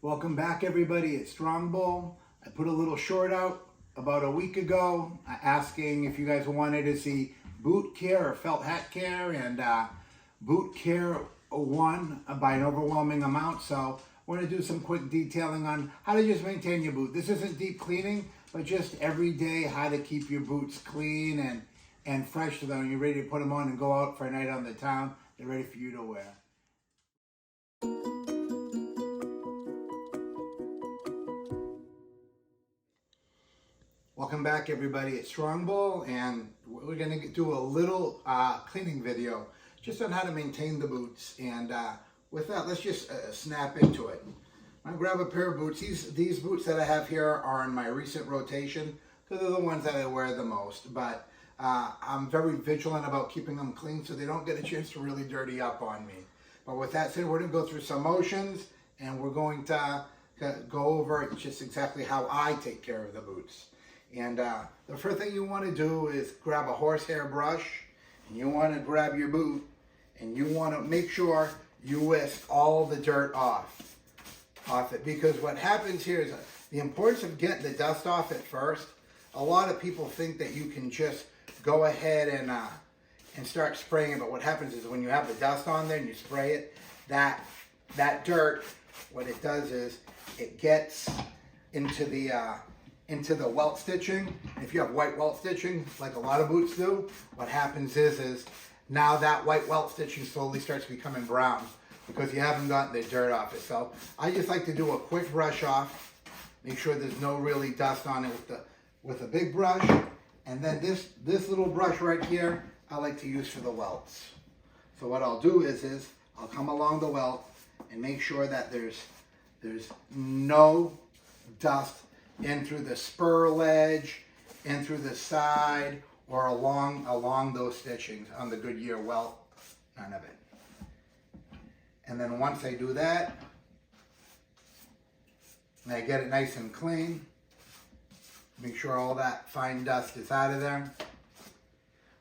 Welcome back, everybody. It's Strongbow. I put a little short out about a week ago asking if you guys wanted to see boot care or felt hat care, and boot care won by an overwhelming amount. So we're going to do some quick detailing on how to just maintain your boot. This isn't deep cleaning, but just every day how to keep your boots clean and fresh so that when you're ready to put them on and go out for a night on the town, they're ready for you to wear. Welcome back, everybody. It's Strongbow, and we're going to do a little cleaning video just on how to maintain the boots. And with that, let's just snap into it. I'm going to grab a pair of boots. These boots that I have here are in my recent rotation because they're the ones that I wear the most. But I'm very vigilant about keeping them clean so they don't get a chance to really dirty up on me. But with that said, we're going to go through some motions, and we're going to go over just exactly how I take care of the boots. And the first thing you want to do is grab a horsehair brush, and you want to grab your boot, and you want to make sure you whisk all the dirt off it. Because what happens here is the importance of getting the dust off it first. A lot of people think that you can just go ahead and start spraying it, but what happens is when you have the dust on there and you spray it, that dirt, what it does is it gets into the welt stitching. If you have white welt stitching, like a lot of boots do, what happens is now that white welt stitching slowly starts becoming brown because you haven't gotten the dirt off it. So I just like to do a quick brush off, make sure there's no really dust on it with a big brush, and then this little brush right here I like to use for the welts. So what I'll do is I'll come along the welt and make sure that there's no dust in through the spur ledge, in through the side, or along those stitchings on the Goodyear welt, none of it. And then once I do that, and I get it nice and clean, make sure all that fine dust is out of there.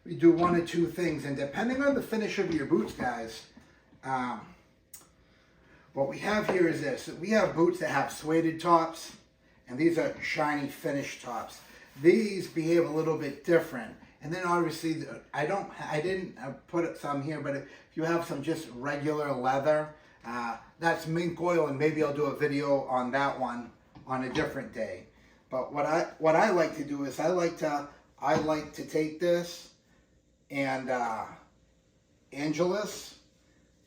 We do one or two things, and depending on the finish of your boots, guys, what we have here is this. We have boots that have suede tops, and these are shiny finished tops. These behave a little bit different. And then obviously, I didn't put some here, but if you have some just regular leather, that's mink oil, and maybe I'll do a video on that one on a different day. But what I like to do is I like to take this and Angelus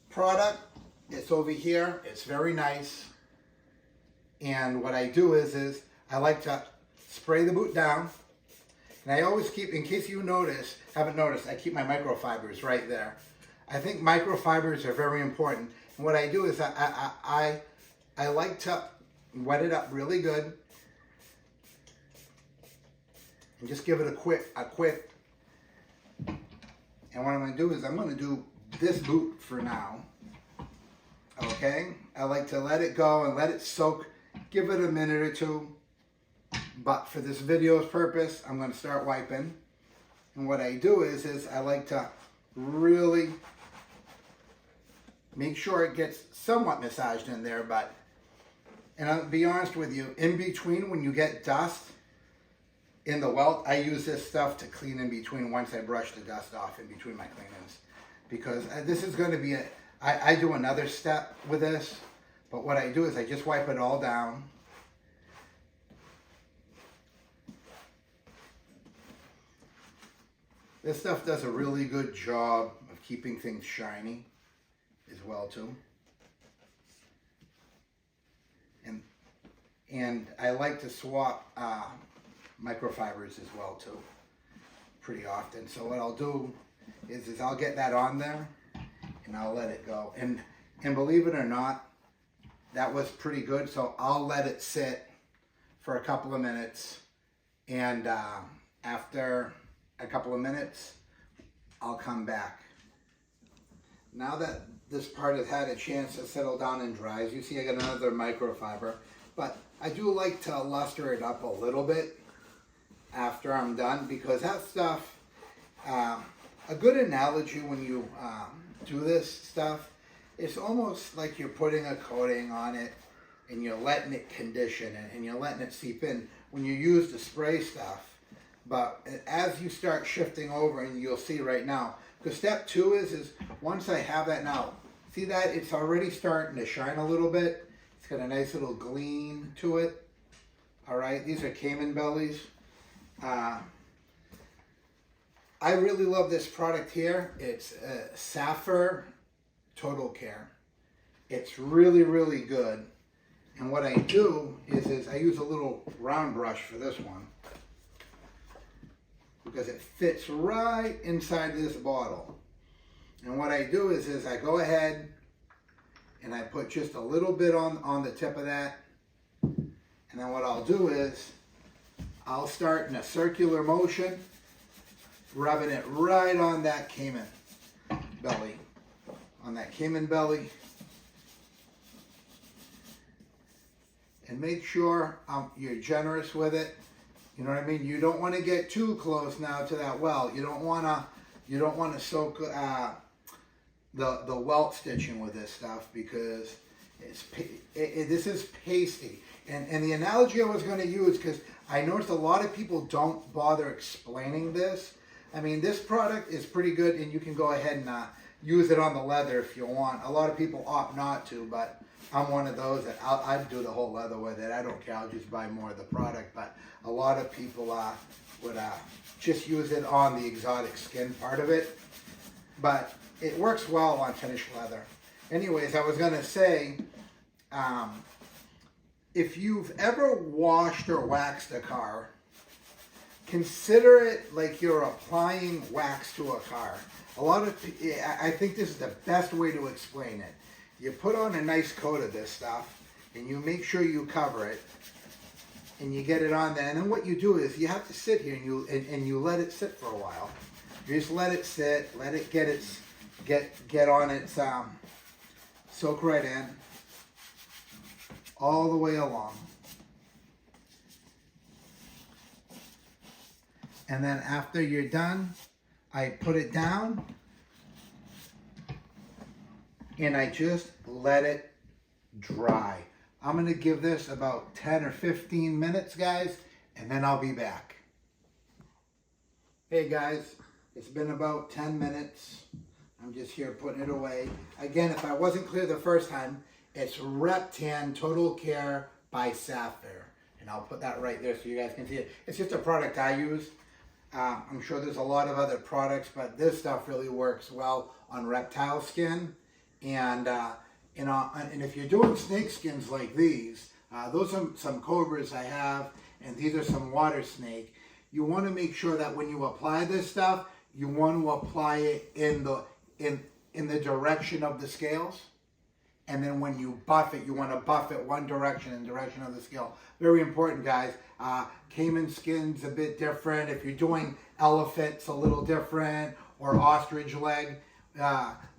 product. It's over here. It's very nice. And what I do is I like to spray the boot down. And I always keep, in case you haven't noticed, I keep my microfibers right there. I think microfibers are very important. And what I do is I like to wet it up really good. And just give it a quick. And what I'm going to do is I'm going to do this boot for now. Okay? I like to let it go and let it soak. Give it a minute or two, but for this video's purpose, I'm going to start wiping. And what I do is I like to really make sure it gets somewhat massaged in there, and I'll be honest with you, in between when you get dust in the welt, I use this stuff to clean in between once I brush the dust off in between my cleanings. Because this is going to be I do another step with this. But what I do is I just wipe it all down. This stuff does a really good job of keeping things shiny as well too. And I like to swap microfibers as well too, pretty often. So what I'll do is I'll get that on there and I'll let it go. And believe it or not, that was pretty good, so I'll let it sit for a couple of minutes, and after a couple of minutes, I'll come back. Now that this part has had a chance to settle down and dry, as you see, I got another microfiber, but I do like to luster it up a little bit after I'm done, because that stuff, a good analogy when you do this stuff, it's almost like you're putting a coating on it and you're letting it condition and you're letting it seep in when you use the spray stuff. But as you start shifting over, and you'll see right now, because step 2 is once I have that now, see that it's already starting to shine a little bit. It's got a nice little gleam to it. All right, these are Cayman bellies. I really love this product here. It's Sapphire Total Care. It's really, really good. And what I do is I use a little round brush for this one, because it fits right inside this bottle. And what I do is I go ahead and I put just a little bit on the tip of that. And then what I'll do is I'll start in a circular motion, rubbing it right on that Cayman belly. On that Cayman belly. And make sure you're generous with it. You know what I mean? You don't want to get too close now to that well. You don't want to soak the welt stitching with this stuff, because this is pasty. And the analogy I was going to use, because I noticed a lot of people don't bother explaining this. I mean, this product is pretty good, and you can go ahead and use it on the leather if you want. A lot of people opt not to, but I'm one of those that I'd do the whole leather with it. I don't care. I'll just buy more of the product. But a lot of people would just use it on the exotic skin part of it. But it works well on finished leather. Anyways, I was going to say, if you've ever washed or waxed a car, consider it like you're applying wax to a car. I think this is the best way to explain it. You put on a nice coat of this stuff, and you make sure you cover it, and you get it on there. And then what you do is you have to sit here and you let it sit for a while. You just let it sit, let it get on its soak right in, all the way along. And then after you're done, I put it down and I just let it dry. I'm going to give this about 10 or 15 minutes, guys, and then I'll be back. Hey guys, it's been about 10 minutes. I'm just here putting it away. Again, if I wasn't clear the first time, it's Reptile Total Care by Sapphire. And I'll put that right there so you guys can see it. It's just a product I use. I'm sure there's a lot of other products, but this stuff really works well on reptile skin. And if you're doing snake skins like these, those are some cobras I have, and these are some water snake. You want to make sure that when you apply this stuff, you want to apply it in the direction of the scales. And then when you buff it, you want to buff it one direction, in the direction of the scale. Very important, guys. Cayman skin's a bit different. If you're doing elephant's a little different, or ostrich leg,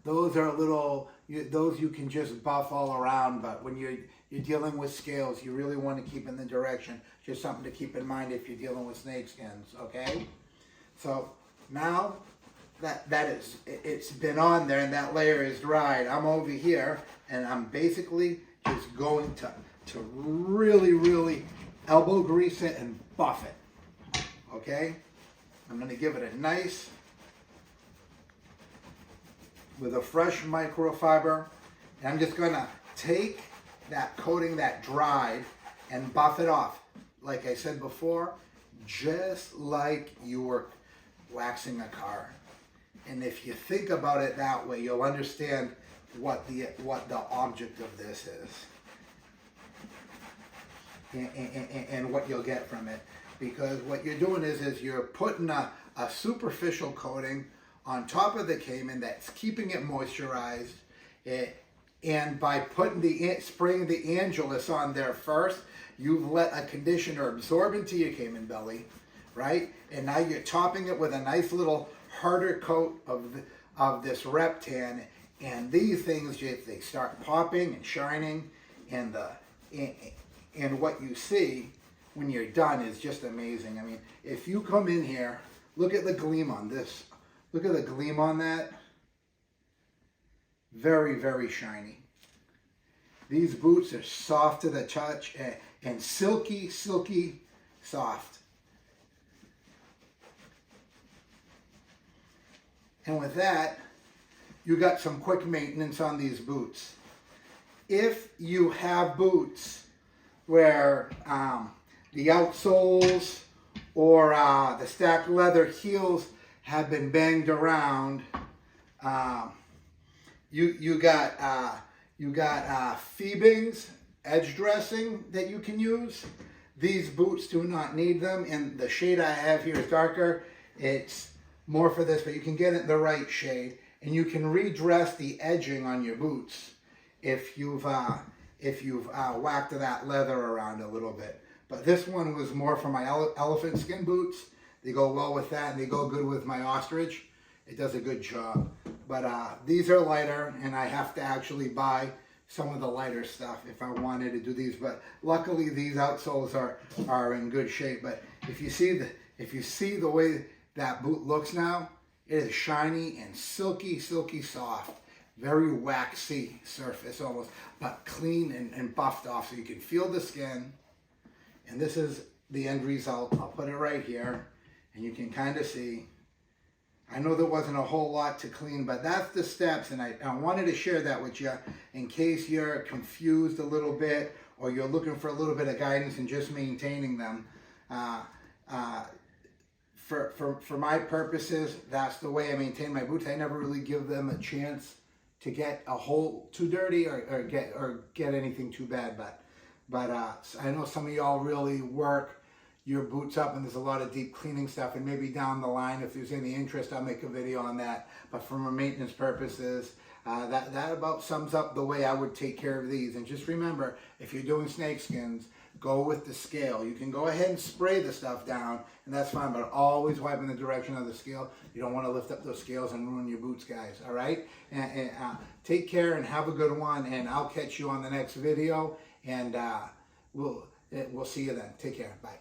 those are a little, those you can just buff all around. But when you're dealing with scales, you really want to keep in the direction. Just something to keep in mind if you're dealing with snake skins, okay? So now it's been on there and that layer is dried, I'm over here and I'm basically just going to really elbow grease it and buff it, okay? I'm going to give it a nice, with a fresh microfiber, and I'm just going to take that coating that dried and buff it off. Like I said before, just like you were waxing a car. And if you think about it that way, you'll understand what the object of this is and what you'll get from it. Because what you're doing is you're putting a superficial coating on top of the Cayman that's keeping it moisturized. And by spraying the Angelus on there first, you've let a conditioner absorb into your Cayman belly, right? And now you're topping it with a nice little harder coat of this Reptan, and these things they start popping and shining, and what you see when you're done is just amazing. I mean, if you come in here, look at the gleam on this. Look at the gleam on that. Very shiny. These boots are soft to the touch and silky, silky soft. And with that, you got some quick maintenance on these boots. If you have boots where the outsoles or the stacked leather heels have been banged around, you got Phoebings, edge dressing that you can use. These boots do not need them, and the shade I have here is darker. It's more for this, but you can get it the right shade, and you can redress the edging on your boots if you've whacked that leather around a little bit. But this one was more for my elephant skin boots. They go well with that, and they go good with my ostrich. It does a good job. But these are lighter, and I have to actually buy some of the lighter stuff if I wanted to do these. But luckily, these outsoles are in good shape. But if you see the way that boot looks now, it is shiny and silky, silky soft. Very waxy surface almost, but clean and buffed off so you can feel the skin. And this is the end result. I'll put it right here, and you can kind of see. I know there wasn't a whole lot to clean, but that's the steps, and I wanted to share that with you in case you're confused a little bit or you're looking for a little bit of guidance in just maintaining them. For my purposes, that's the way I maintain my boots. I never really give them a chance to get a hole too dirty or get anything too bad. But I know some of y'all really work your boots up, and there's a lot of deep cleaning stuff, and maybe down the line, if there's any interest, I'll make a video on that. But for maintenance purposes, that about sums up the way I would take care of these. And just remember, if you're doing snake skins, go with the scale. You can go ahead and spray the stuff down, and that's fine, but always wipe in the direction of the scale. You don't want to lift up those scales and ruin your boots, guys, all right? And take care and have a good one, and I'll catch you on the next video, and we'll see you then. Take care. Bye.